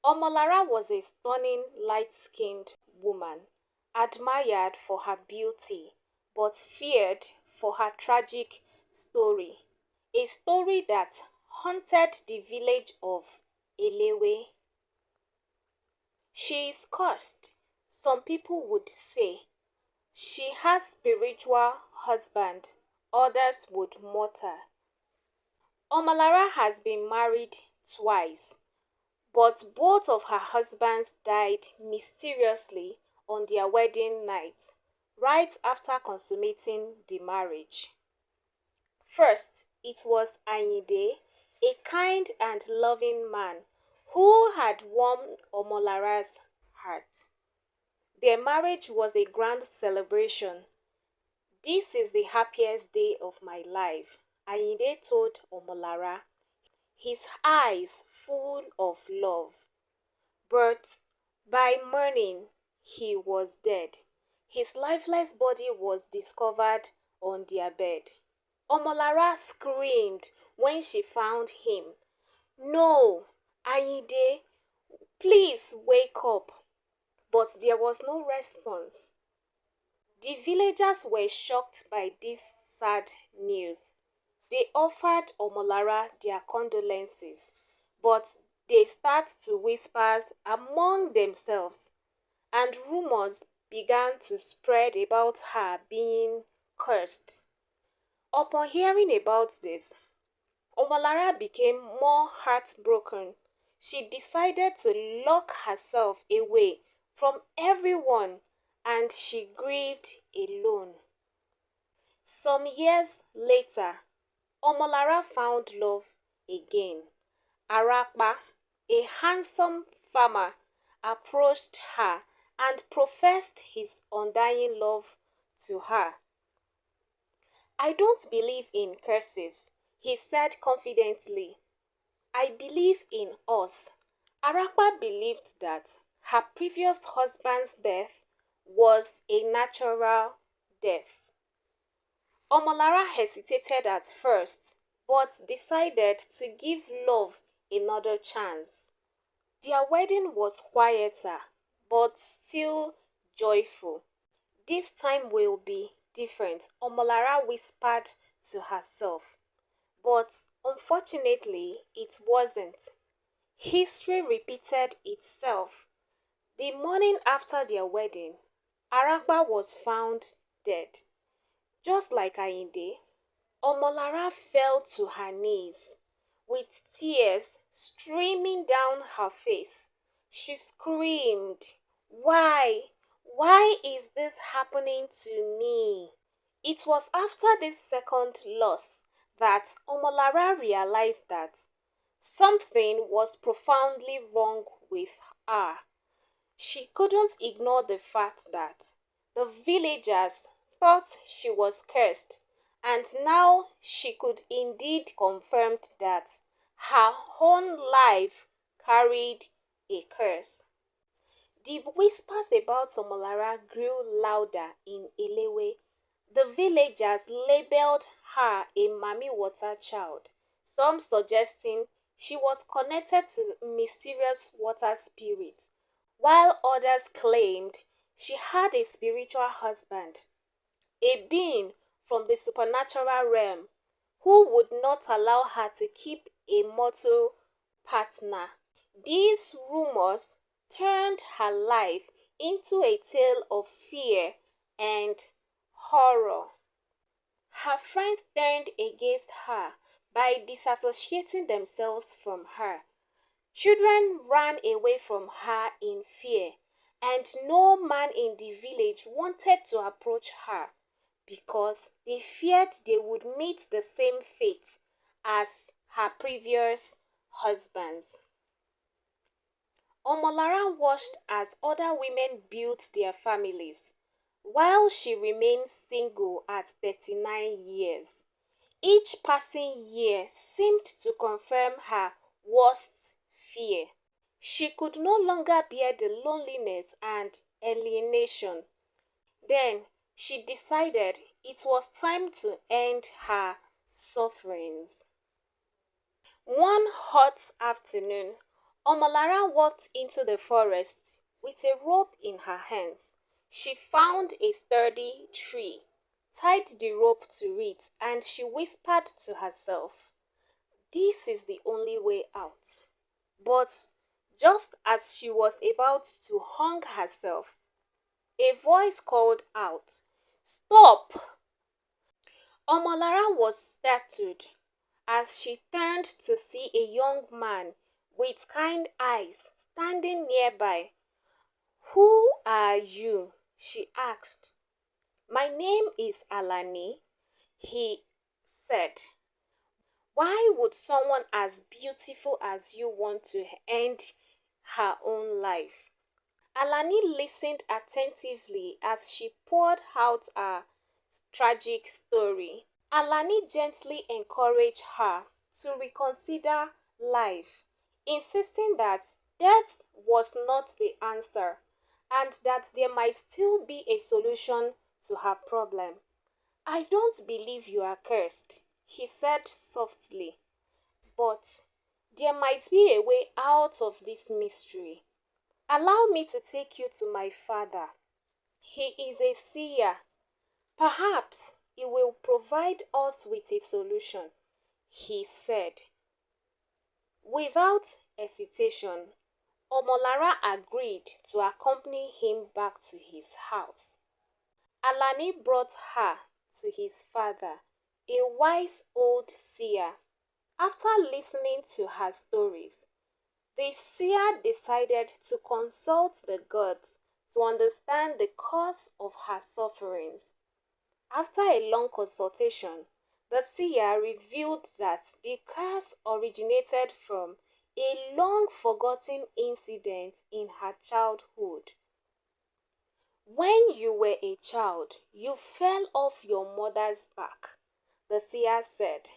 Omolara was a stunning, light-skinned woman, admired for her beauty, but feared for her tragic story. A story that haunted the village of Elewe. She is cursed. Some people would say she has spiritual husband, others would mutter. Omolara has been married twice, but both of her husbands died mysteriously on their wedding night, right after consummating the marriage. First, it was Ayinde, a kind and loving man who had won Omolara's heart. Their marriage was a grand celebration. "This is the happiest day of my life," Ayinde told Omolara, his eyes full of love. But by morning, he was dead. His lifeless body was discovered on their bed. Omolara screamed when she found him. "No, Ayinde, please wake up." But there was no response. The villagers were shocked by this sad news. They offered Omolara their condolences, but they started to whisper among themselves, and rumors began to spread about her being cursed. Upon hearing about this, Omolara became more heartbroken. She decided to lock herself away from everyone, and she grieved alone. Some years later, Omolara found love again. Arakpa, a handsome farmer, approached her and professed his undying love to her. "I don't believe in curses," he said confidently. "I believe in us." Arakpa believed that her previous husband's death was a natural death. Omolara hesitated at first, but decided to give love another chance. Their wedding was quieter, but still joyful. "This time will be different," Omolara whispered to herself. But unfortunately, it wasn't. History repeated itself. The morning after their wedding, Arakpa was found dead. Just like Ayinde, Omolara fell to her knees, with tears streaming down her face. She screamed, "Why? Why is this happening to me?" It was after this second loss that Omolara realized that something was profoundly wrong with her. She couldn't ignore the fact that the villagers thought she was cursed, and now she could indeed confirm that her own life carried a curse. The whispers about Omolara grew louder in Elewe. The villagers labeled her a Mami Water child, some suggesting she was connected to mysterious water spirits, while others claimed she had a spiritual husband, a being from the supernatural realm who would not allow her to keep a mortal partner. These rumors turned her life into a tale of fear and horror. Her friends turned against her by disassociating themselves from her. Children ran away from her in fear, and no man in the village wanted to approach her because they feared they would meet the same fate as her previous husbands. Omolara watched as other women built their families, while she remained single at 39 years. Each passing year seemed to confirm her worst fear. She could no longer bear the loneliness and alienation. Then she decided it was time to end her sufferings. One hot afternoon, Omolara walked into the forest with a rope in her hands. She found a sturdy tree, tied the rope to it, and she whispered to herself, "This is the only way out." But just as she was about to hang herself, a voice called out, "Stop!" Omolara was startled as she turned to see a young man with kind eyes standing nearby. "Who are you?" she asked. "My name is Alani," he said. "Why would someone as beautiful as you want to end her own life?" Alani listened attentively as she poured out her tragic story. Alani gently encouraged her to reconsider life, insisting that death was not the answer and that there might still be a solution to her problem. "I don't believe you are cursed," he said softly, "but there might be a way out of this mystery. Allow me to take you to my father. He is a seer. Perhaps he will provide us with a solution," he said. Without hesitation, Omolara agreed to accompany him back to his house. Alani brought her to his father, a wise old seer. After listening to her stories, the seer decided to consult the gods to understand the cause of her sufferings. After a long consultation, the seer revealed that the curse originated from a long forgotten incident in her childhood. "When you were a child, you fell off your mother's back," the seer said.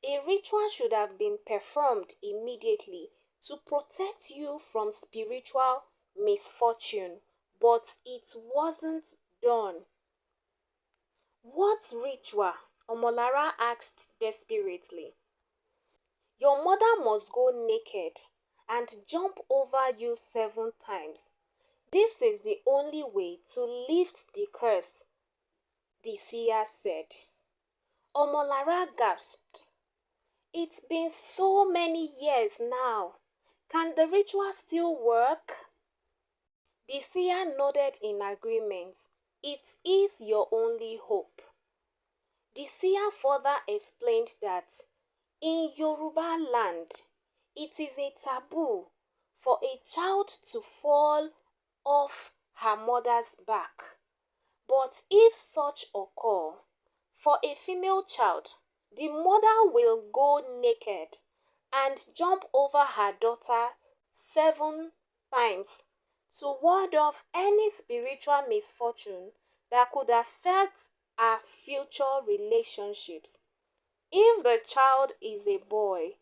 "A ritual should have been performed immediately to protect you from spiritual misfortune, but it wasn't done." "What ritual?" Omolara asked desperately. "Your mother must go naked and jump over you 7 times. This is the only way to lift the curse," the seer said. Omolara gasped. "It's been so many years now. Can the ritual still work?" The seer nodded in agreement. "It is your only hope." The seer further explained that in Yoruba land, it is a taboo for a child to fall off her mother's back. But if such occur, for a female child, the mother will go naked and jump over her daughter 7 times to ward off any spiritual misfortune that could affect her future relationships. If the child is a boy,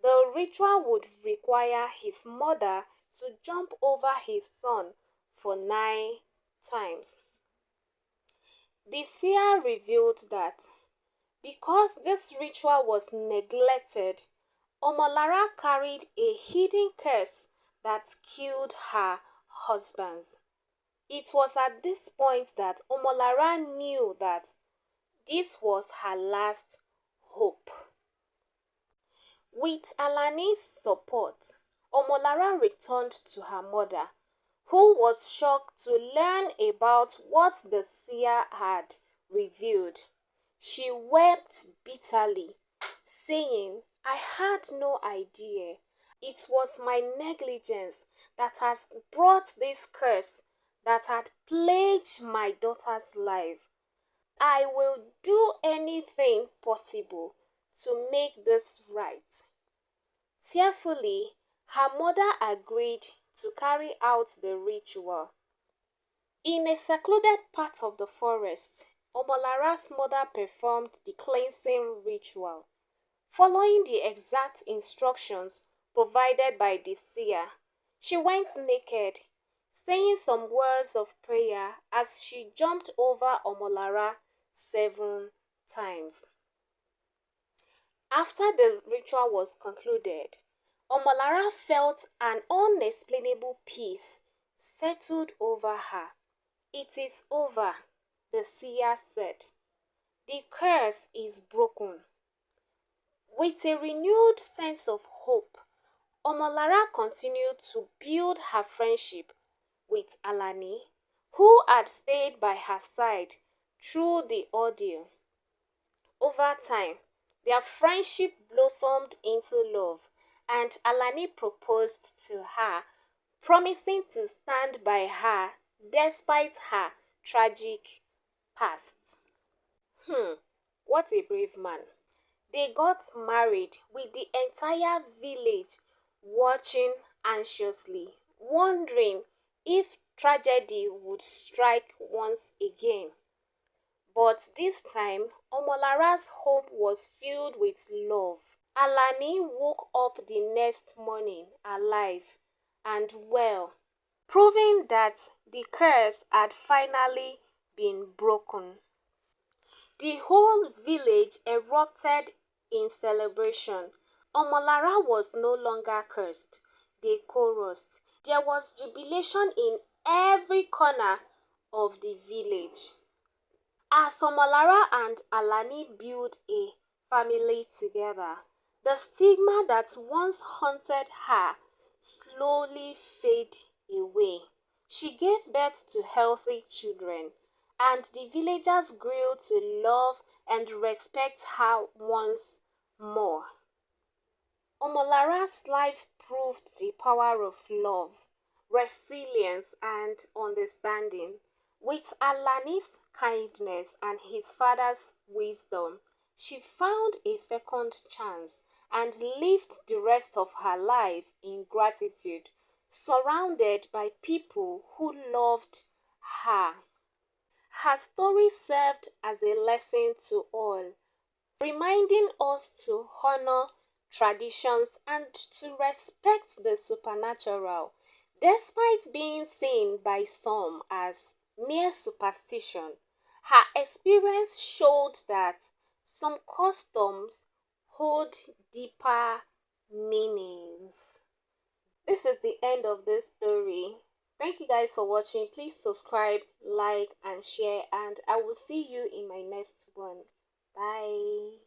the ritual would require his mother to jump over his son for 9 times. The seer revealed that because this ritual was neglected, Omolara carried a hidden curse that killed her husbands. It was at this point that Omolara knew that this was her last hope. With Alani's support, Omolara returned to her mother, who was shocked to learn about what the seer had revealed. She wept bitterly, saying, "I had no idea. It was my negligence that has brought this curse that had plagued my daughter's life. I will do anything possible to make this right." Tearfully, her mother agreed to carry out the ritual. In a secluded part of the forest, Omolara's mother performed the cleansing ritual. Following the exact instructions provided by the seer, she went naked, saying some words of prayer as she jumped over Omolara 7 times. After the ritual was concluded, Omolara felt an unexplainable peace settled over her. "It is over," the seer said. "The curse is broken." With a renewed sense of hope, Omolara continued to build her friendship with Alani, who had stayed by her side through the ordeal. Over time, their friendship blossomed into love, and Alani proposed to her, promising to stand by her despite her tragic past. What a brave man. They got married with the entire village watching anxiously, wondering if tragedy would strike once again. But this time, Omolara's home was filled with love. Alani woke up the next morning alive and well, proving that the curse had finally been broken. The whole village erupted in celebration. Omolara was no longer cursed, they chorused. There was jubilation in every corner of the village. As Omolara and Alani built a family together, the stigma that once haunted her slowly faded away. She gave birth to healthy children, and the villagers grew to love and respect her once more. Omolara's life proved the power of love, resilience, and understanding. With Alani's kindness and his father's wisdom, she found a second chance and lived the rest of her life in gratitude, surrounded by people who loved her. Her story served as a lesson to all, reminding us to honor traditions and to respect the supernatural, despite being seen by some as mere superstition. Her experience showed that some customs hold deeper meanings. This is the end of this story. Thank you guys for watching. Please subscribe, like, and share, and I will see you in my next one. Bye.